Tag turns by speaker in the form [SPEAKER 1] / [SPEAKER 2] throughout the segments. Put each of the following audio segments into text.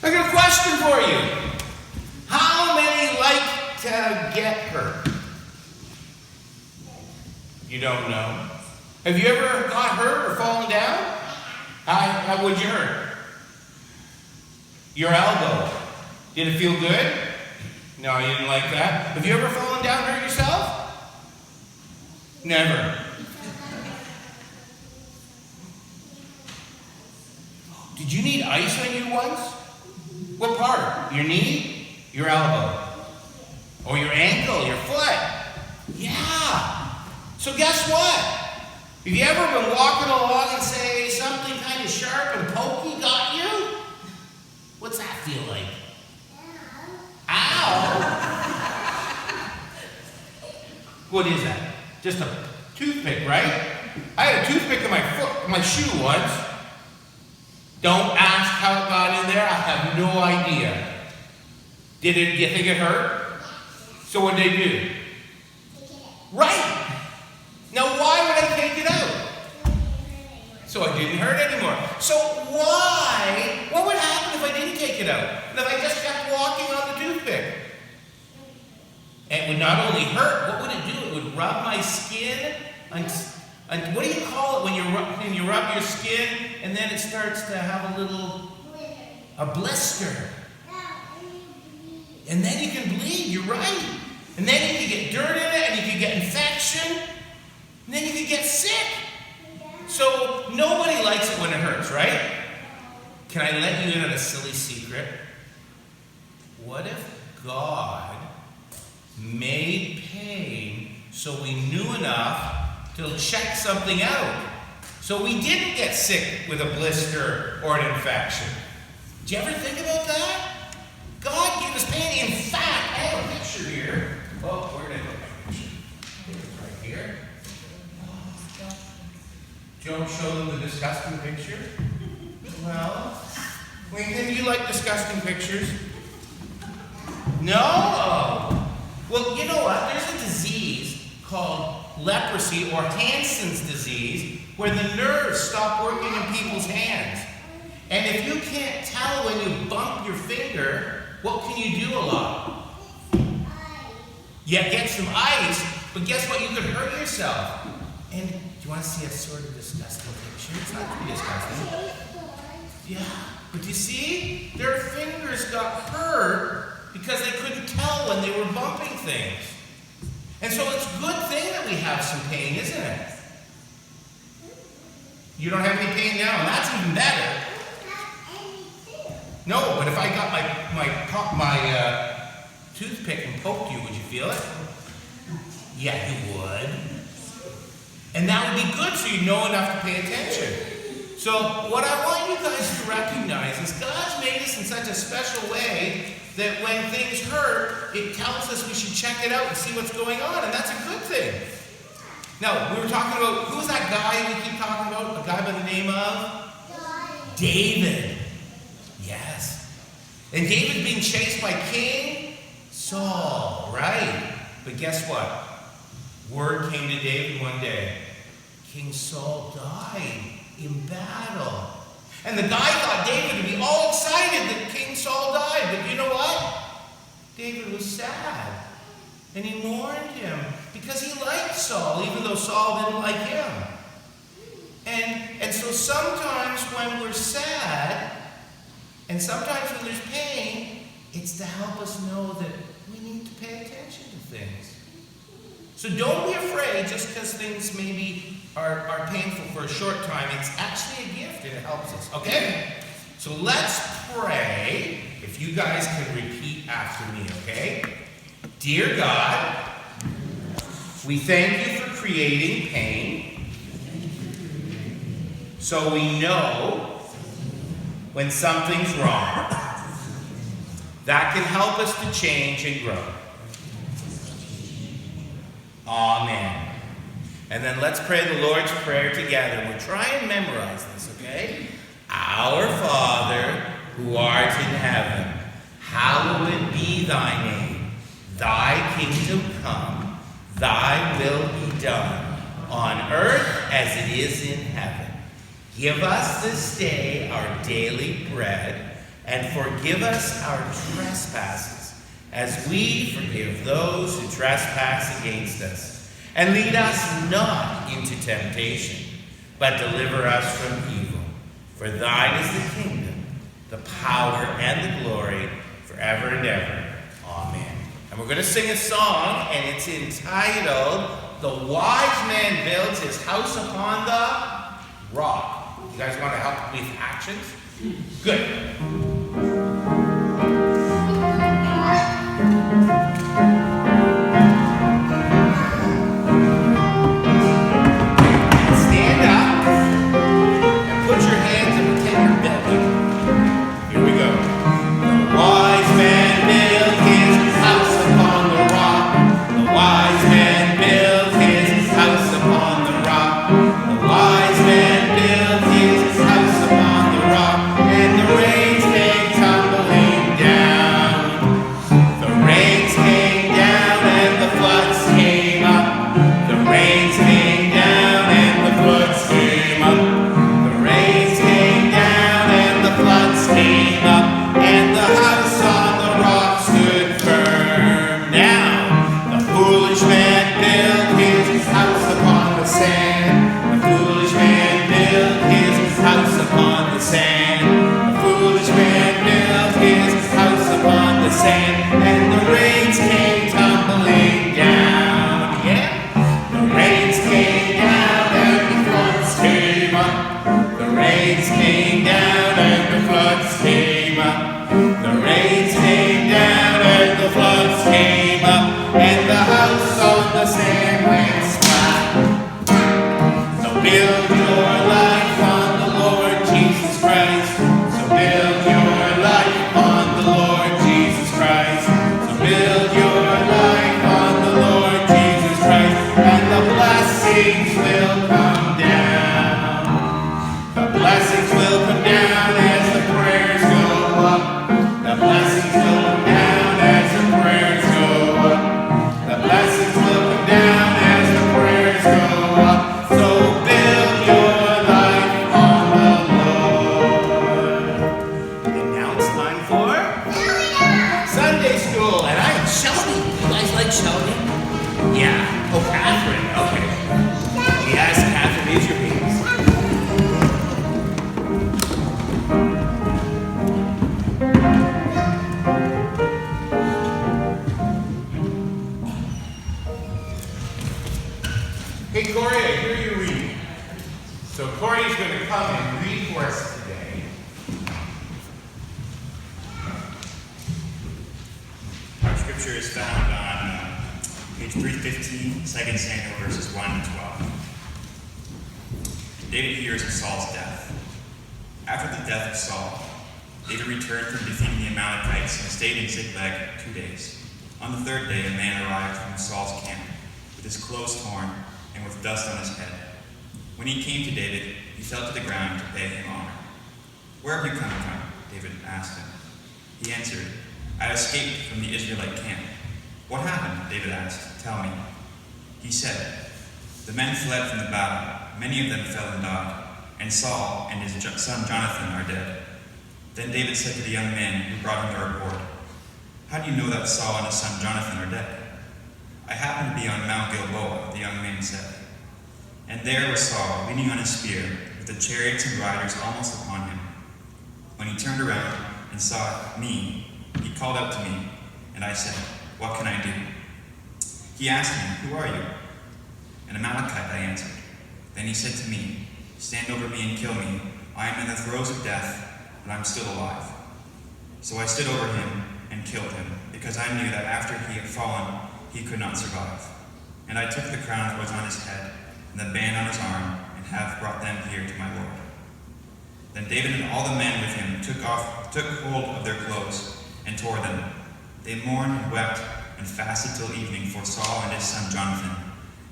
[SPEAKER 1] I got a question for you. How many like to get hurt? You don't know. Have you ever got hurt or fallen down? How would you hurt? Your elbow. Did it feel good? No, you didn't like that. Have you ever fallen down and hurt yourself? Never. Did you need ice on you once? What part? Your knee? Your elbow? Or your ankle? Your foot? Yeah. So guess what? Have you ever been walking along and say something kind of sharp and pokey got you? What's that feel like? Ow! What is that? Just a toothpick, right? I had a toothpick in my foot, my shoe once. Don't ask how it got in there. I have no idea. Do you think it hurt? So what did they do? Right. Now why would I take it out? So it didn't hurt anymore. So why? What would happen if I didn't take it out? And if I just kept walking on the toothpick? It would not only hurt, what would it do? It would rub my skin. And what do you call it when you rub your skin and then it starts to have a blister? And then you can bleed, you're right. And then you can get dirt in it and you can get infection. And then you can get sick. So nobody likes it when it hurts, right? Can I let you in on a silly secret? What if God made pain so we knew enough to check something out, so we didn't get sick with a blister or an infection? Did you ever think about that? God gave us pain. In fact, I have a picture here. Oh, where did I put my picture? It's right here. Don't show them the disgusting picture. Well, Lincoln, do you like disgusting pictures? No. Well, you know what? There's a disease called leprosy or Hansen's disease where the nerves stop working in people's hands. And if you can't tell when you bump your finger, what can you do a lot? Yeah, get some ice, but guess what? You could hurt yourself. And do you want to see a sort of disgusting picture? It's not too disgusting. Yeah, but you see? Their fingers got hurt because they couldn't tell when they were bumping things. And so it's a good thing that we have some pain, isn't it? You don't have any pain now, and that's even better. No, but if I got my toothpick and poked you, would you feel it? Yeah, you would. And that would be good, so you know enough to pay attention. So what I want you guys to recognize is God's made us in such a special way that when things hurt, it tells us we should check it out and see what's going on, and that's a good thing. Now, we were talking about, who's that guy we keep talking about? A guy by the name of? David. Yes. And David being chased by King Saul, right? But guess what? Word came to David one day. King Saul died in battle. And the guy thought David would be all excited that King Saul died. But you know what? David was sad. And he mourned him because he liked Saul, even though Saul didn't like him. And so sometimes when we're sad, and sometimes when there's pain, it's to help us know that we need to pay attention to things. So don't be afraid just because things maybe are painful for a short time. It's actually a gift and it helps us. Okay? So let's pray. If you guys can repeat after me, okay? Dear God, we thank you for creating pain so we know when something's wrong. That can help us to change and grow. Amen. And then let's pray the Lord's Prayer together. We'll try and memorize this, okay? Our Father, who art in heaven, hallowed be thy name. Thy kingdom come, thy will be done, on earth as it is in heaven. Give us this day our daily bread, and forgive us our trespasses, as we forgive those who trespass against us. And lead us not into temptation, but deliver us from evil. For thine is the kingdom, the power, and the glory, forever and ever. Amen. And we're going to sing a song, and it's entitled, "The Wise Man Builds His House Upon the Rock." You guys want to help with actions? Good. Stand up and put your hands and pretend you're building. Here we go. The wise man built his house upon the rock. The wise man built his house upon the rock. The wise man built his house upon the rock, and the rains came tumbling down. The rains came down and the floods came up. The rains came down and the floods came up. The rains came down and the floods came up, and the house on the rock stood firm. Now, the foolish man built his house upon the sand. The foolish man built his house upon the sand. The foolish man built his house upon the sand, and the rains came tumbling down. Yeah? The rains came down and the floods came up. The rains came down and the floods came up. The rains came down and the floods came up, and the house on the sand went splat. So build your life on the Lord Jesus Christ. So build your life on the Lord Jesus Christ. So build your life on the Lord Jesus Christ, and the blessings will come down. The blessings will come down as the prayers go up. The blessings will come down as the prayers go up. The blessings will come down as the prayers go up. So build your life on the Lord. And now it's time for Sunday school. And I'm Shelby. You guys like Shelby? Yeah. Oh, Catherine. Okay. Yes, Catherine is your baby. Hey, Corey, I hear you reading. So Corey's going to come and read for us today.
[SPEAKER 2] Our scripture is found on page 315, 2 Samuel verses 1 to 12. David hears of Saul's death. After the death of Saul, David returned from defeating the Amalekites and stayed in Ziklag 2 days. On the third day, a man arrived from Saul's camp with his clothes torn and with dust on his head. When he came to David, he fell to the ground to pay him honor. "Where have you come from?" David asked him. He answered, "I escaped from the Israelite camp." "What happened?" David asked. "Tell me." He said, "The men fled from the battle. Many of them fell and died, and Saul and his son Jonathan are dead." Then David said to the young man who brought him the report, "How do you know that Saul and his son Jonathan are dead?" "I happened to be on Mount Gilboa," the young man said. "And there was Saul, leaning on his spear, with the chariots and riders almost upon him. When he turned around and saw me, he called out to me, and I said, 'What can I do?' He asked me, 'Who are you?' 'An Amalekite,' I answered. Then he said to me, 'Stand over me and kill me. I am in the throes of death, but I'm still alive.' So I stood over him and killed him, because I knew that after he had fallen, he could not survive. And I took the crown that was on his head and the band on his arm, and have brought them here to my Lord." Then David and all the men with him took hold of their clothes and tore them. They mourned and wept and fasted till evening for Saul and his son Jonathan,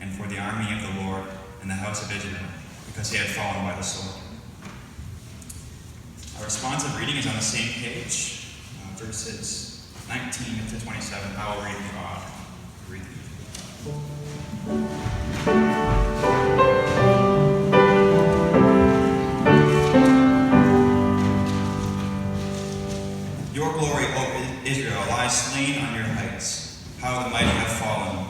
[SPEAKER 2] and for the army of the Lord and the house of Israel, because he had fallen by the sword. Our responsive reading is on the same page, verses 19 to 27. I will read the odd. Read the Your glory, O Israel, lies slain on your heights. How the mighty have fallen.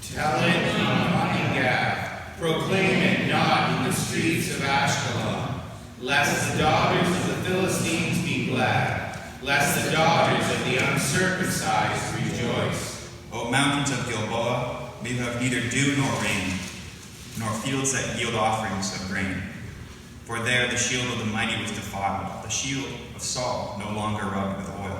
[SPEAKER 1] Tell it in Gath, proclaim it not in the streets of Ashkelon, lest the daughters of the Philistines be glad, lest the daughters of the uncircumcised rejoice.
[SPEAKER 2] O mountains of Gilboa, may you have neither dew nor rain, nor fields that yield offerings of grain. For there the shield of the mighty was defiled, the shield of Saul no longer rubbed with oil.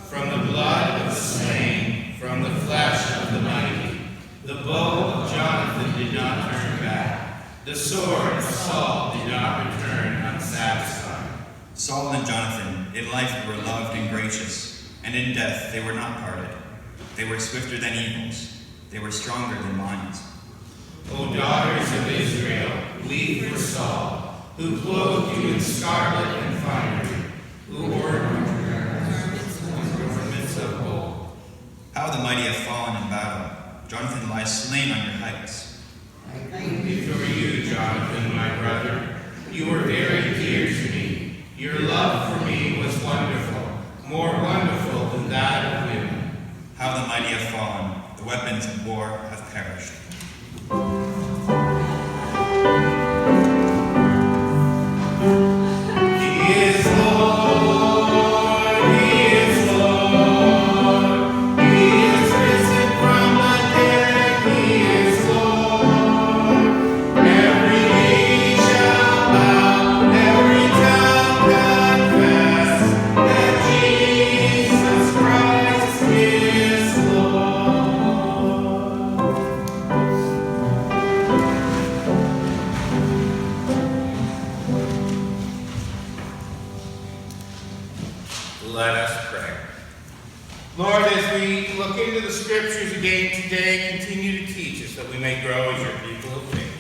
[SPEAKER 1] From the blood of the slain, from the flesh of the mighty, the bow of Jonathan did not turn back, the sword of Saul did not return unsatisfied.
[SPEAKER 2] Saul and Jonathan, in life they were loved and gracious, and in death they were not parted. They were swifter than eagles, they were stronger than lions.
[SPEAKER 1] O daughters of Israel, weep for Saul, who clothed you in scarlet and finery, who ordered garments of gold.
[SPEAKER 2] How the mighty have fallen in battle. Jonathan lies slain on your heights.
[SPEAKER 1] I grieve for you, Jonathan, my brother. You were very dear to me. Your love for me was wonderful, more wonderful than that of women.
[SPEAKER 2] How the mighty have fallen. The weapons of war have perished.
[SPEAKER 1] Let us pray. Lord, as we look into the scriptures again today, continue to teach us that we may grow as your people of faith.